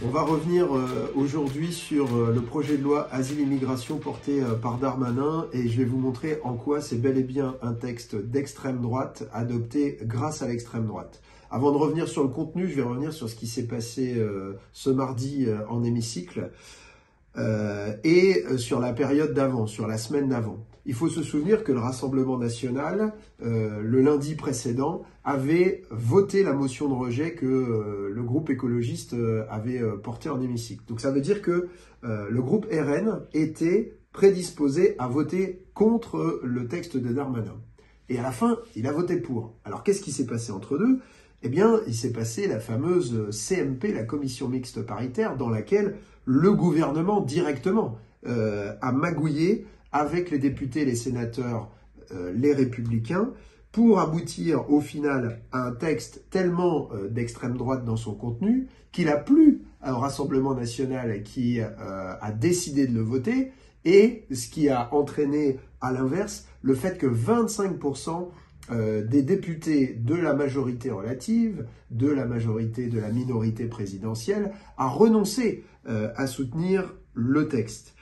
On va revenir aujourd'hui sur le projet de loi Asile-Immigration porté par Darmanin et je vais vous montrer en quoi c'est bel et bien un texte d'extrême droite adopté grâce à l'extrême droite. Avant de revenir sur le contenu, je vais revenir sur ce qui s'est passé ce mardi en hémicycle et sur la période d'avant, sur la semaine d'avant. Il faut se souvenir que le Rassemblement national, le lundi précédent, avait voté la motion de rejet que le groupe écologiste avait portée en hémicycle. Donc ça veut dire que le groupe RN était prédisposé à voter contre le texte de Darmanin. Et à la fin, il a voté pour. Alors qu'est-ce qui s'est passé entre deux ? Eh bien, il s'est passé la fameuse CMP, la commission mixte paritaire, dans laquelle le gouvernement directement a magouillé avec les députés et les sénateurs, les républicains, pour aboutir au final à un texte tellement d'extrême droite dans son contenu qu'il a plu au Rassemblement national qui a décidé de le voter, et ce qui a entraîné à l'inverse le fait que 25% des députés de la majorité relative, de la majorité de la minorité présidentielle, a renoncé à soutenir le texte.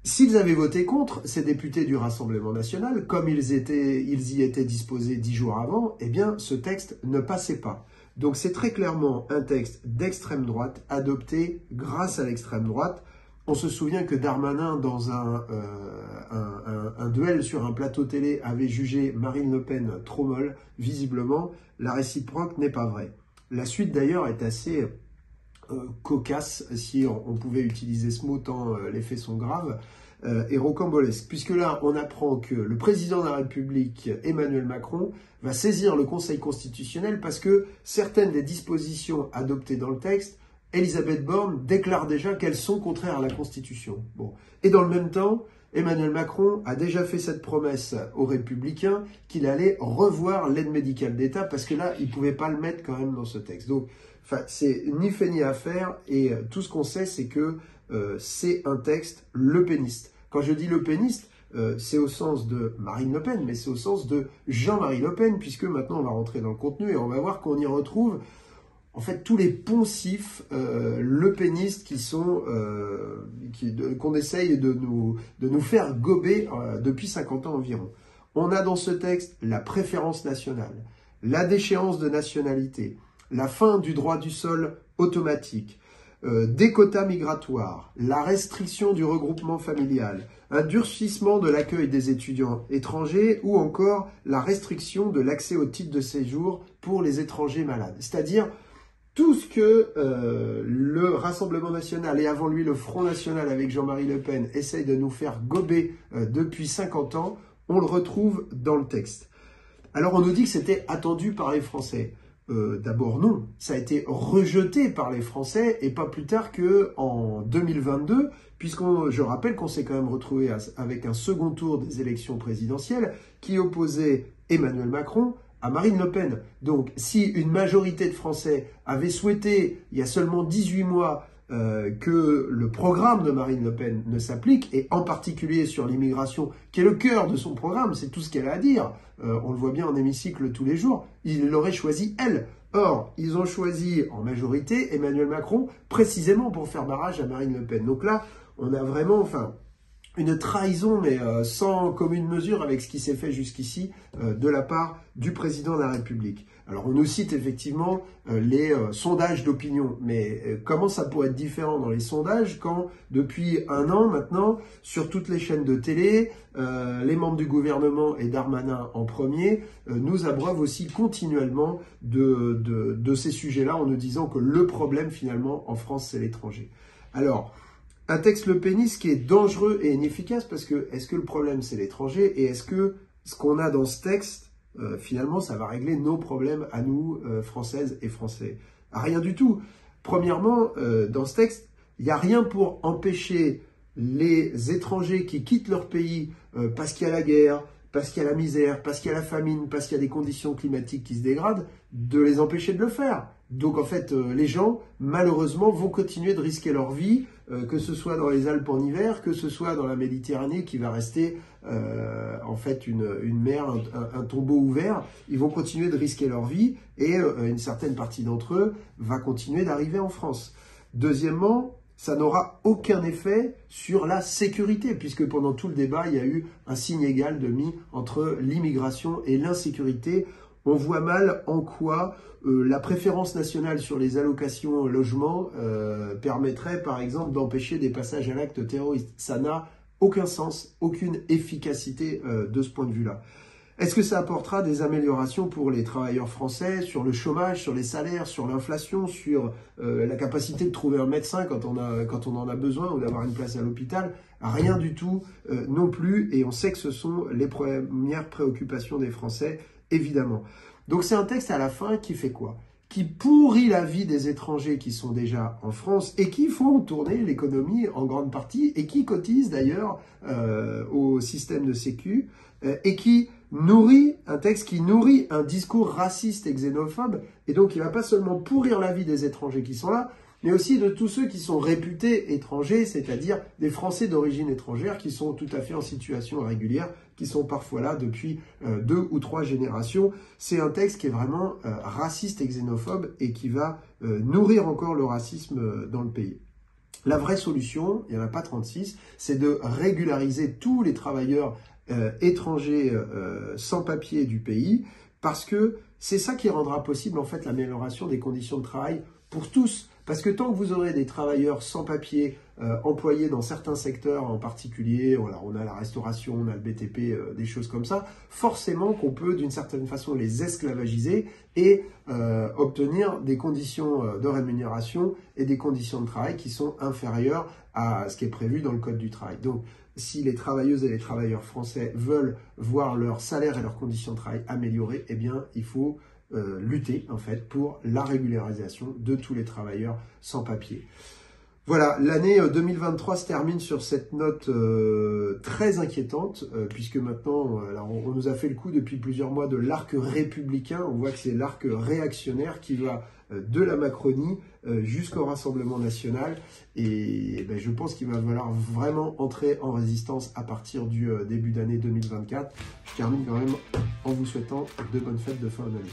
S'ils avaient voté contre, ces députés du Rassemblement national, comme ils y étaient disposés 10 jours avant, eh bien ce texte ne passait pas. Donc c'est très clairement un texte d'extrême droite adopté grâce à l'extrême droite. On se souvient que Darmanin, dans un duel sur un plateau télé, avait jugé Marine Le Pen trop molle. Visiblement, la réciproque n'est pas vraie. La suite d'ailleurs est assez cocasse, si on pouvait utiliser ce mot tant les faits sont graves, et rocambolesque. Puisque là, on apprend que le président de la République, Emmanuel Macron, va saisir le Conseil constitutionnel parce que certaines des dispositions adoptées dans le texte, Elisabeth Borne déclare déjà qu'elles sont contraires à la Constitution. Bon. Et dans le même temps, Emmanuel Macron a déjà fait cette promesse aux Républicains qu'il allait revoir l'aide médicale d'État parce que là, il ne pouvait pas le mettre quand même dans ce texte. Donc, c'est ni fait ni à faire et tout ce qu'on sait, c'est que c'est un texte lepéniste. Quand je dis lepéniste, c'est au sens de Marine Le Pen, mais c'est au sens de Jean-Marie Le Pen, puisque maintenant on va rentrer dans le contenu et on va voir qu'on y retrouve en fait tous les poncifs lepénistes qui sont qu'on essaye de nous faire gober depuis 50 ans environ. On a dans ce texte la préférence nationale, la déchéance de nationalité, la fin du droit du sol automatique, des quotas migratoires, la restriction du regroupement familial, un durcissement de l'accueil des étudiants étrangers ou encore la restriction de l'accès au titre de séjour pour les étrangers malades. C'est-à-dire tout ce que le Rassemblement national et avant lui le Front national avec Jean-Marie Le Pen essaye de nous faire gober depuis 50 ans, on le retrouve dans le texte. Alors on nous dit que c'était attendu par les Français. D'abord non, ça a été rejeté par les Français et pas plus tard qu'en 2022, je rappelle qu'on s'est quand même retrouvé avec un second tour des élections présidentielles qui opposait Emmanuel Macron à Marine Le Pen. Donc si une majorité de Français avait souhaité, il y a seulement 18 mois, que le programme de Marine Le Pen ne s'applique, et en particulier sur l'immigration, qui est le cœur de son programme, c'est tout ce qu'elle a à dire, on le voit bien en hémicycle tous les jours, ils l'auraient choisi elle. Or, ils ont choisi en majorité Emmanuel Macron, précisément pour faire barrage à Marine Le Pen. Donc là, on a vraiment, une trahison, mais sans commune mesure avec ce qui s'est fait jusqu'ici de la part du président de la République. Alors on nous cite effectivement les sondages d'opinion, mais comment ça pourrait être différent dans les sondages quand depuis un an maintenant, sur toutes les chaînes de télé, les membres du gouvernement et Darmanin en premier nous abreuvent aussi continuellement de ces sujets-là en nous disant que le problème finalement en France c'est l'étranger. Alors, un texte lepéniste qui est dangereux et inefficace parce que est-ce que le problème c'est l'étranger et est-ce que ce qu'on a dans ce texte, finalement ça va régler nos problèmes à nous, Françaises et Français? Rien du tout. Premièrement, dans ce texte, il n'y a rien pour empêcher les étrangers qui quittent leur pays parce qu'il y a la guerre, parce qu'il y a la misère, parce qu'il y a la famine, parce qu'il y a des conditions climatiques qui se dégradent, de les empêcher de le faire. Donc en fait, les gens, malheureusement, vont continuer de risquer leur vie, que ce soit dans les Alpes en hiver, que ce soit dans la Méditerranée qui va rester en fait une mer, un tombeau ouvert. Ils vont continuer de risquer leur vie et une certaine partie d'entre eux va continuer d'arriver en France. Deuxièmement, ça n'aura aucun effet sur la sécurité, puisque pendant tout le débat, il y a eu un signe égal de mis entre l'immigration et l'insécurité. On voit mal en quoi la préférence nationale sur les allocations logement permettrait, par exemple, d'empêcher des passages à l'acte terroriste. Ça n'a aucun sens, aucune efficacité de ce point de vue-là. Est-ce que ça apportera des améliorations pour les travailleurs français sur le chômage, sur les salaires, sur l'inflation, sur la capacité de trouver un médecin quand on en a besoin ou d'avoir une place à l'hôpital? Rien du tout non plus, et on sait que ce sont les premières préoccupations des Français, évidemment. Donc c'est un texte à la fin qui fait quoi? Qui pourrit la vie des étrangers qui sont déjà en France et qui font tourner l'économie en grande partie et qui cotisent d'ailleurs au système de sécu et qui nourrit un texte qui nourrit un discours raciste et xénophobe, et donc il va pas seulement pourrir la vie des étrangers qui sont là, mais aussi de tous ceux qui sont réputés étrangers, c'est-à-dire des Français d'origine étrangère qui sont tout à fait en situation irrégulière, qui sont parfois là depuis 2 ou 3 générations. C'est un texte qui est vraiment raciste et xénophobe et qui va nourrir encore le racisme dans le pays. La vraie solution, il n'y en a pas 36, c'est de régulariser tous les travailleurs étrangers sans papier du pays, parce que c'est ça qui rendra possible en fait l'amélioration des conditions de travail pour tous. Parce que tant que vous aurez des travailleurs sans papier employés dans certains secteurs en particulier, voilà, on a la restauration, on a le BTP, des choses comme ça, forcément qu'on peut d'une certaine façon les esclavagiser et obtenir des conditions de rémunération et des conditions de travail qui sont inférieures à ce qui est prévu dans le Code du travail. Donc, si les travailleuses et les travailleurs français veulent voir leur salaire et leurs conditions de travail améliorées, eh bien, il faut lutter en fait pour la régularisation de tous les travailleurs sans papier. Voilà, l'année 2023 se termine sur cette note très inquiétante, puisque maintenant, on nous a fait le coup depuis plusieurs mois de l'arc républicain. On voit que c'est l'arc réactionnaire qui va de la Macronie jusqu'au Rassemblement national. Et ben, je pense qu'il va falloir vraiment entrer en résistance à partir du début d'année 2024. Je termine quand même en vous souhaitant de bonnes fêtes de fin d'année.